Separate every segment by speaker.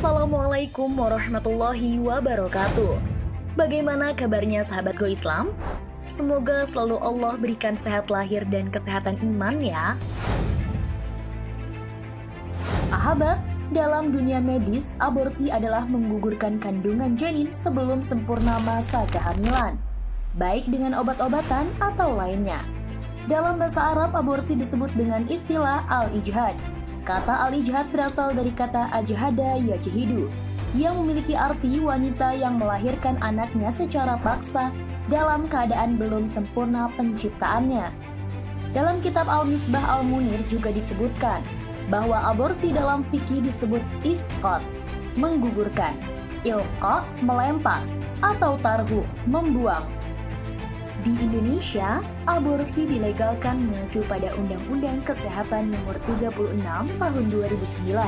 Speaker 1: Assalamualaikum warahmatullahi wabarakatuh. Bagaimana kabarnya sahabat Go Islam? Semoga selalu Allah berikan sehat lahir dan kesehatan iman ya. Sahabat, dalam dunia medis, aborsi adalah menggugurkan kandungan janin sebelum sempurna masa kehamilan, baik dengan obat-obatan atau lainnya. Dalam bahasa Arab, aborsi disebut dengan istilah al-ijhad. Kata al-ijhad berasal dari kata ajhada yajhidu, yang memiliki arti wanita yang melahirkan anaknya secara paksa dalam keadaan belum sempurna penciptaannya. Dalam kitab Al-Misbah Al-Munir juga disebutkan bahwa aborsi dalam fikih disebut isqat, menggugurkan, ilqa, melempar, atau tarhu, membuang. Di Indonesia, aborsi dilegalkan mengacu pada Undang-Undang Kesehatan Nomor 36 Tahun 2009,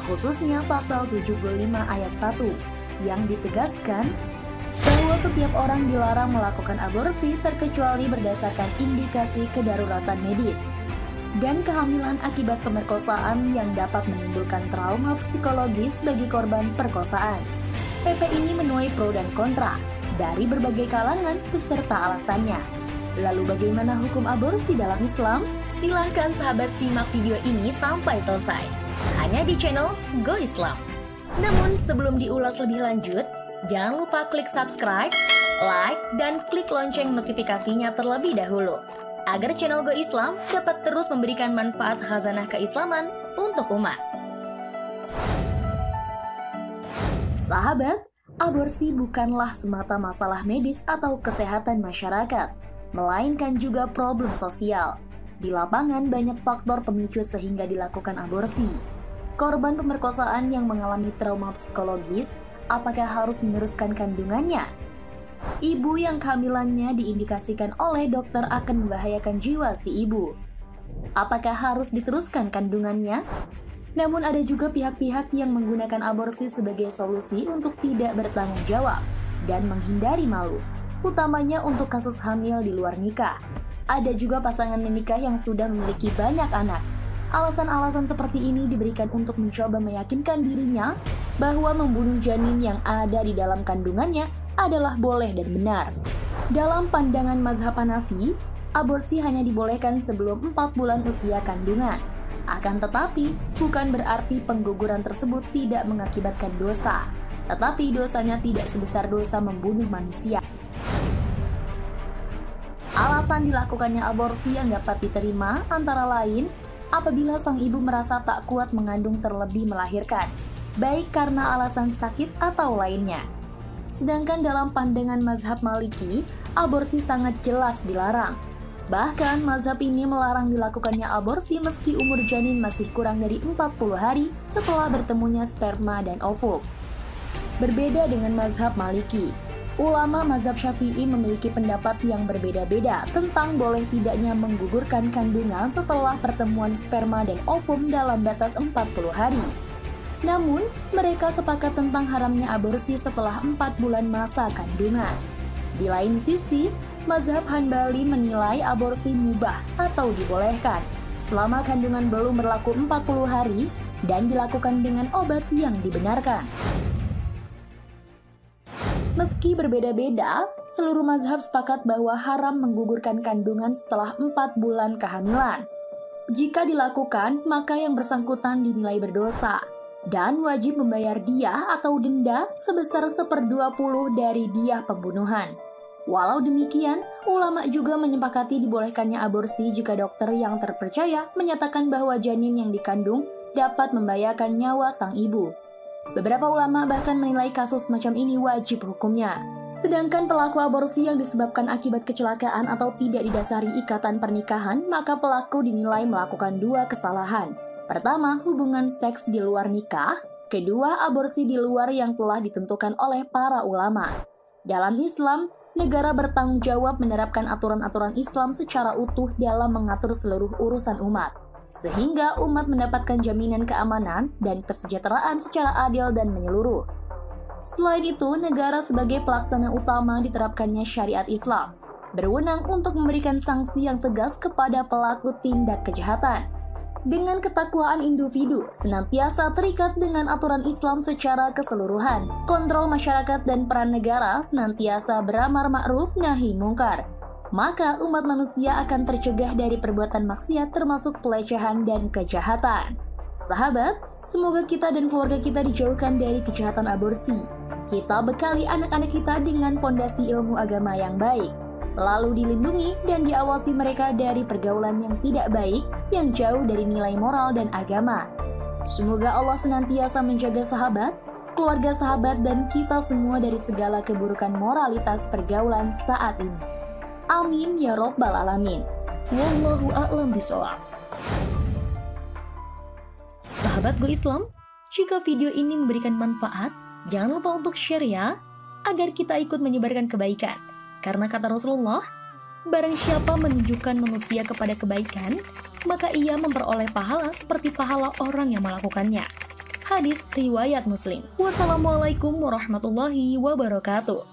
Speaker 1: khususnya Pasal 75 Ayat 1, yang ditegaskan bahwa setiap orang dilarang melakukan aborsi terkecuali berdasarkan indikasi kedaruratan medis dan kehamilan akibat pemerkosaan yang dapat menimbulkan trauma psikologis bagi korban perkosaan. PP ini menuai pro dan kontra dari berbagai kalangan beserta alasannya. Lalu bagaimana hukum aborsi dalam Islam? Silahkan sahabat simak video ini sampai selesai, hanya di channel Go Islam. Namun sebelum diulas lebih lanjut, jangan lupa klik subscribe, like, dan klik lonceng notifikasinya terlebih dahulu, agar channel Go Islam dapat terus memberikan manfaat khazanah keislaman untuk umat. Sahabat, aborsi bukanlah semata masalah medis atau kesehatan masyarakat, melainkan juga problem sosial. Di lapangan banyak faktor pemicu sehingga dilakukan aborsi. Korban pemerkosaan yang mengalami trauma psikologis, apakah harus meneruskan kandungannya? Ibu yang kehamilannya diindikasikan oleh dokter akan membahayakan jiwa si ibu. Apakah harus diteruskan kandungannya? Namun ada juga pihak-pihak yang menggunakan aborsi sebagai solusi untuk tidak bertanggung jawab dan menghindari malu, utamanya untuk kasus hamil di luar nikah. Ada juga pasangan menikah yang sudah memiliki banyak anak. Alasan-alasan seperti ini diberikan untuk mencoba meyakinkan dirinya bahwa membunuh janin yang ada di dalam kandungannya adalah boleh dan benar. Dalam pandangan mazhab Hanafi, aborsi hanya dibolehkan sebelum 4 bulan usia kandungan. Akan tetapi, bukan berarti pengguguran tersebut tidak mengakibatkan dosa, tetapi dosanya tidak sebesar dosa membunuh manusia. Alasan dilakukannya aborsi yang dapat diterima antara lain apabila sang ibu merasa tak kuat mengandung terlebih melahirkan, baik karena alasan sakit atau lainnya. Sedangkan dalam pandangan mazhab Maliki, aborsi sangat jelas dilarang. Bahkan mazhab ini melarang dilakukannya aborsi meski umur janin masih kurang dari 40 hari setelah bertemunya sperma dan ovum. Berbeda dengan mazhab Maliki, ulama mazhab Syafi'i memiliki pendapat yang berbeda-beda tentang boleh tidaknya menggugurkan kandungan setelah pertemuan sperma dan ovum dalam batas 40 hari. Namun, mereka sepakat tentang haramnya aborsi setelah 4 bulan masa kandungan. Di lain sisi, mazhab Hanbali menilai aborsi mubah atau dibolehkan selama kandungan belum berlaku 40 hari dan dilakukan dengan obat yang dibenarkan. Meski berbeda-beda, seluruh mazhab sepakat bahwa haram menggugurkan kandungan setelah 4 bulan kehamilan. Jika dilakukan, maka yang bersangkutan dinilai berdosa dan wajib membayar diah atau denda sebesar 1/20 dari diah pembunuhan. Walau demikian, ulama juga menyepakati dibolehkannya aborsi jika dokter yang terpercaya menyatakan bahwa janin yang dikandung dapat membahayakan nyawa sang ibu. Beberapa ulama bahkan menilai kasus macam ini wajib hukumnya. Sedangkan pelaku aborsi yang disebabkan akibat kecelakaan atau tidak didasari ikatan pernikahan, maka pelaku dinilai melakukan 2 kesalahan. Pertama, hubungan seks di luar nikah. Kedua, aborsi di luar yang telah ditentukan oleh para ulama. Dalam Islam, negara bertanggung jawab menerapkan aturan-aturan Islam secara utuh dalam mengatur seluruh urusan umat, sehingga umat mendapatkan jaminan keamanan dan kesejahteraan secara adil dan menyeluruh. Selain itu, negara sebagai pelaksana utama diterapkannya syariat Islam, berwenang untuk memberikan sanksi yang tegas kepada pelaku tindak kejahatan. Dengan ketakwaan individu senantiasa terikat dengan aturan Islam secara keseluruhan, kontrol masyarakat dan peran negara senantiasa beramar ma'ruf nahi mungkar, maka umat manusia akan tercegah dari perbuatan maksiat termasuk pelecehan dan kejahatan. Sahabat, semoga kita dan keluarga kita dijauhkan dari kejahatan aborsi. Kita bekali anak-anak kita dengan pondasi ilmu agama yang baik, lalu dilindungi dan diawasi mereka dari pergaulan yang tidak baik, yang jauh dari nilai moral dan agama. Semoga Allah senantiasa menjaga sahabat, keluarga sahabat, dan kita semua dari segala keburukan moralitas pergaulan saat ini. Amin ya Rabbal Alamin. Wallahu a'lam bishawab. Sahabat Go Islam, jika video ini memberikan manfaat, jangan lupa untuk share ya, agar kita ikut menyebarkan kebaikan. Karena kata Rasulullah, barang siapa menunjukkan manusia kepada kebaikan, maka ia memperoleh pahala seperti pahala orang yang melakukannya. Hadis riwayat Muslim. Wassalamualaikum warahmatullahi wabarakatuh.